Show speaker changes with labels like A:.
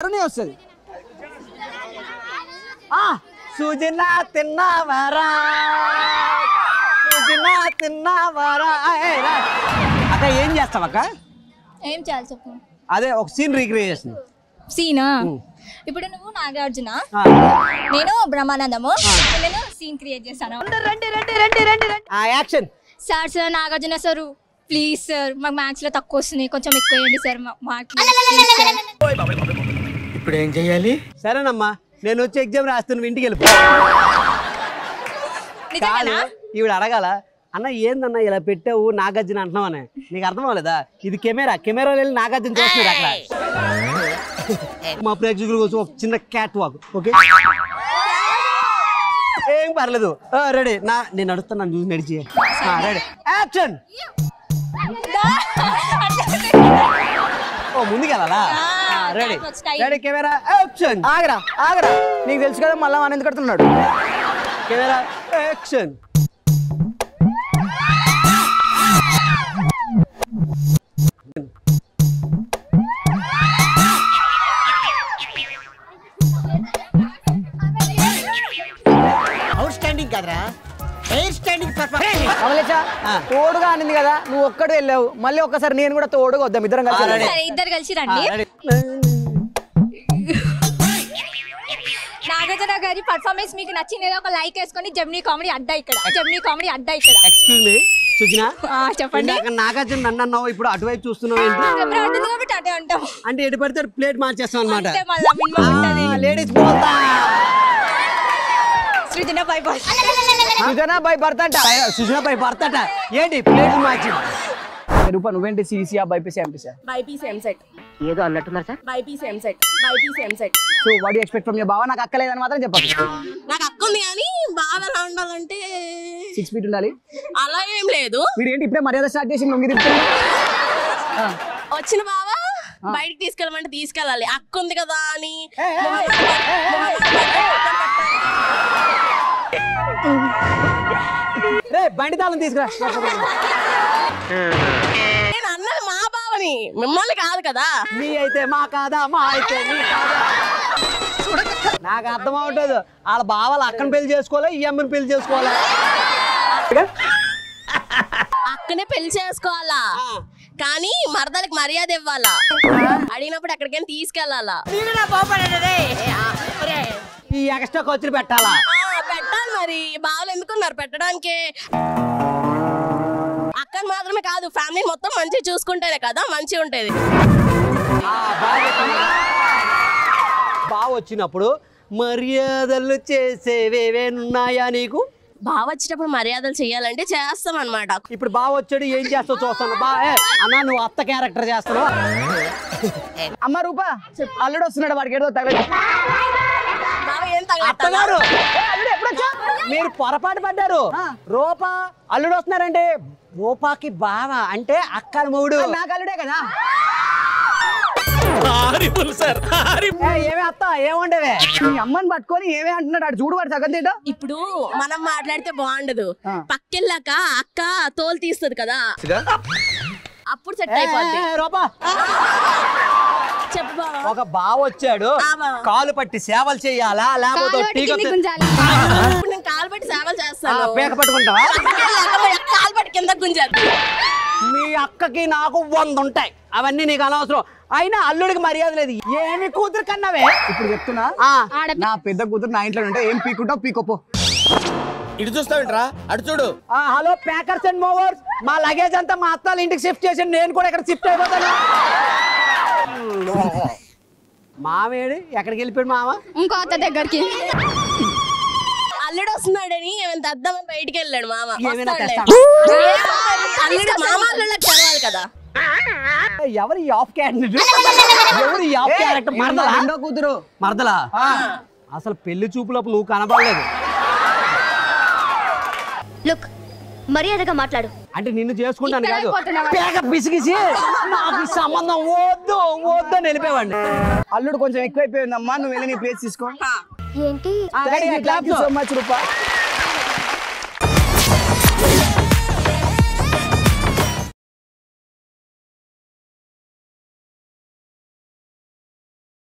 A: వస్తుంది. సుజనా తిన్నావరా సుజనా తిన్నావరా. అక్క ఏం చేస్తావు అక్క?
B: ఏం చేయాలి చెప్పు.
A: అదే ఒక సీన్ రీక్రియేషన్.
B: సీనా? ఇప్పుడు నువ్వు నాగార్జున, నేను బ్రహ్మానందము, నేను సీన్ క్రియేట్ చేస్తాను.
A: Action.
B: Sir sir Nagarjuna sir please sir మాకు మ్యాథ్స్ లో తక్కువ వస్తున్నాయి, కొంచెం ఎక్కువ వేయండి సార్ మార్క్స్.
C: ఇప్పుడు ఏం చేయాలి?
A: సరేనమ్మా, నేను వచ్చి ఎగ్జామ్ రాస్తున్నాను, ఇంటికి వెళ్ళిపో. ఈవిడ అడగాల, అన్న ఏందన్నా ఇలా పెట్టావు నాగార్జున అంటున్నావనే, నీకు అర్థం అవ్వలేదా? ఇది కెమెరా వెళ్ళి నాగార్జున చూస్తున్నారు అక్కడ. మా ప్రేక్షకుల కోసం ఒక చిన్న క్యాట్ వాక్. ఓకే, ఏం పర్లేదు. రెడీ, నేను నడుస్తాను, చూసి నడిచి. Ready, action. ఓ ముందుకెళ్ళాలా? Ready ready, camera action.
C: ఆగరా ఆగరా, నీకు తెలుసు కదా మళ్ళా మన ఎందుకు కడుతున్నాడు.
A: Camera action.
C: అవుట్ స్టాండింగ్ కదరా, ఎయిర్ స్టాండింగ్ పర్ఫెక్ట్. తోడుగా అనింది కదా, నువ్వు ఒక్కడు వెళ్ళావు, మళ్ళీ ఒక్కసారి నేను కూడా తోడుగా వద్దాం, ఇద్దరం కలిసి.
B: ఇద్దరు కలిసి రండి. నాగార్జున గారి పర్ఫార్మెన్స్ మీకు నచ్చింది, ఒక లైక్ వేసుకొని జెమినీ కామెడీ అడ్డా ఇక్కడ.
A: ఎక్స్క్యూజ్ మీ సుజనా,
B: చెప్పండి.
A: నాగార్జున నన్ను అన్నావు, ఇప్పుడు అటువైపు చూస్తున్నావు ఏంటి?
B: కాబట్టి అదే అంటాం.
A: అంటే ఎటు పడితే ప్లేట్ మార్చేస్తాం అనమాట. Ladies
B: Srujana by boy,
C: Sujana by భర్త అంట.
A: సుజనా బై భర్త అంట. ఏంటి ప్లేట్ మార్చి?
C: రూపా నువ్వేంటి, సిసియా బైపీసీ ఎంపీసీ?
D: BiPC EAMCET.
C: ఏదో అన్నట్టున్నారు sir.
D: BiPC EAMCET.
C: So what you expect from your బావ? నాకు అక్కలేదని మాత్రం చెప్పండి.
D: నాకు అక్క ఉంది కానీ బాగా ఎలా ఉండాలంటే
C: 6 feet ఉండాలి.
D: అలా ఏం లేదు.
C: వీడు ఏంటి ఇప్పుడే మర్యాద స్టార్ట్ చేసి లొంగి తిప్పుతున్నాడు.
D: వచ్చిన బావా బయటికి తీసుకెళ్ళమంటే తీసుకెళ్ళాలి, అక్క ఉంది కదా అని.
A: బండి తాళం తీసుకురా.
D: నేను అన్నది మా బావని, మిమ్మల్ని కాదు కదా.
A: మీ అయితే మా కాదా, మా అయితే మీ కాదా? నాకు అర్థం అవట్లేదు. వాళ్ళ బావాలు అక్కని పెళ్లి చేసుకోవాలి, ఈ అమ్మని పెళ్లి చేసుకోవాలా?
D: అక్కనే పెళ్లి చేసుకోవాలా, కానీ మరదలకి మర్యాద ఇవ్వాలా, అడిగినప్పుడు అక్కడికైనా తీసుకెళ్లాలా.
A: ఈ ఎక్స్ట్రా ఖర్చులు పెట్టాలా?
D: పెట్టాలి మరి, బావలు ఎందుకున్నారు పెట్టడానికి. అక్కని మాత్రమే కాదు, ఫ్యామిలీ మొత్తం మంచిగా చూసుకుంటేనే కదా మంచిగా ఉంటేది.
A: బావ వచ్చినప్పుడు మర్యాదలు చేసేవేవేనున్నాయా నీకు?
D: బావ వచ్చేటప్పుడు మర్యాదలు చెయ్యాలంటే చేస్తాం అనమాట.
A: ఇప్పుడు బావ వచ్చాడు, ఏం చేస్తావు చూస్తాను. అన్న నువ్వు అత్త క్యారెక్టర్ చేస్తావు.
C: అమ్మ రూపా, అల్లుడు వస్తున్నాడు, వాడికి ఏదో తగలదు.
A: అత్తగారు మీరు పొరపాటు పడ్డారు. రూపా అల్లుడు వస్తున్నారంటే రూపాకి బావ అంటే అక్క మొగుడు.
C: నాకు అల్లుడే కదా.
A: ఏమే అత్త ఏముండేవే?
C: నీ అమ్మని పట్టుకొని ఏమే అంటున్నాడు, అటు చూడు వాడు సగం తింటా.
D: ఇప్పుడు మనం మాట్లాడితే బాగుండదు, పక్కెళ్ళాక అక్క తోలు తీస్తుంది కదా, అప్పుడు సెట్ అయిపోద్ది.
A: రూపా
D: చెప్పు బావ.
A: ఒక బావ వచ్చాడు, కాలు పట్టి సేవలు చెయ్యాలా లేకపోతే
D: ఇప్పుడు నేను కాలు పట్టి సేవలు చేస్తాను,
A: పేక పట్టుకుంటావా?
D: కాలు పట్టి కింద గుంజేది.
A: మీ అక్కకి నాకు 100 ఉంటాయి, అవన్నీ నీకు అనవసరం. అయినా అల్లుడికి మర్యాద లేదు. ఏమి కూతురు కన్నావే?
C: ఇప్పుడు చెప్తున్నా, నా పెద్ద కూతురు నా ఇంట్లో ఉంటే ఏం పీకుంటావు పీకోపో.
E: ఇటు చూస్తావేంట్రా, అటు చూడు.
A: హలో ప్యాకర్స్ అండ్ మూవర్స్, మా లగేజ్ అంతా మా అత్తాల ఇంటికి షిఫ్ట్ చేసి నేను కూడా ఇక్కడ షిఫ్ట్ అయిపోతాను. మామేడు ఎక్కడికి వెళ్ళిపోయాడు మామ?
B: ఇంకో అత్త దగ్గరికి.
D: అల్లుడు వస్తున్నాడని ఏమైనా తెద్దామని బయటికి వెళ్ళాడు మామ.
A: ఏమైనా
D: అల్లుడు మామ అల్లుళ్ళకి తెలవాలి కదా.
A: ఎవరు ఈ ఆఫ్ క్యాండిడేట్? ఎవరు ఈ ఆఫ్ క్యారెక్టర్? మరదలా?
C: రెండో కూతురు.
A: మరదలా? అసలు పెళ్లి చూపులప్పుడు నువ్వు కనపడలేదు.
F: లుక్ మర్యాదగా మాట్లాడు.
A: అంటే నిన్ను చేసుకుంటాను కాదు, పేక పిసిగిసి నాకు సంబంధం వద్దు వద్దు అని వెళ్ళిపోయావండి.
C: అల్లుడు కొంచెం ఎక్కువైపోయిందమ్మా, నువ్వు వెళ్ళి నీ ప్లేస్ తీసుకో.
F: ఏంటి?
C: థాంక్యూ సో మచ్ రూపా.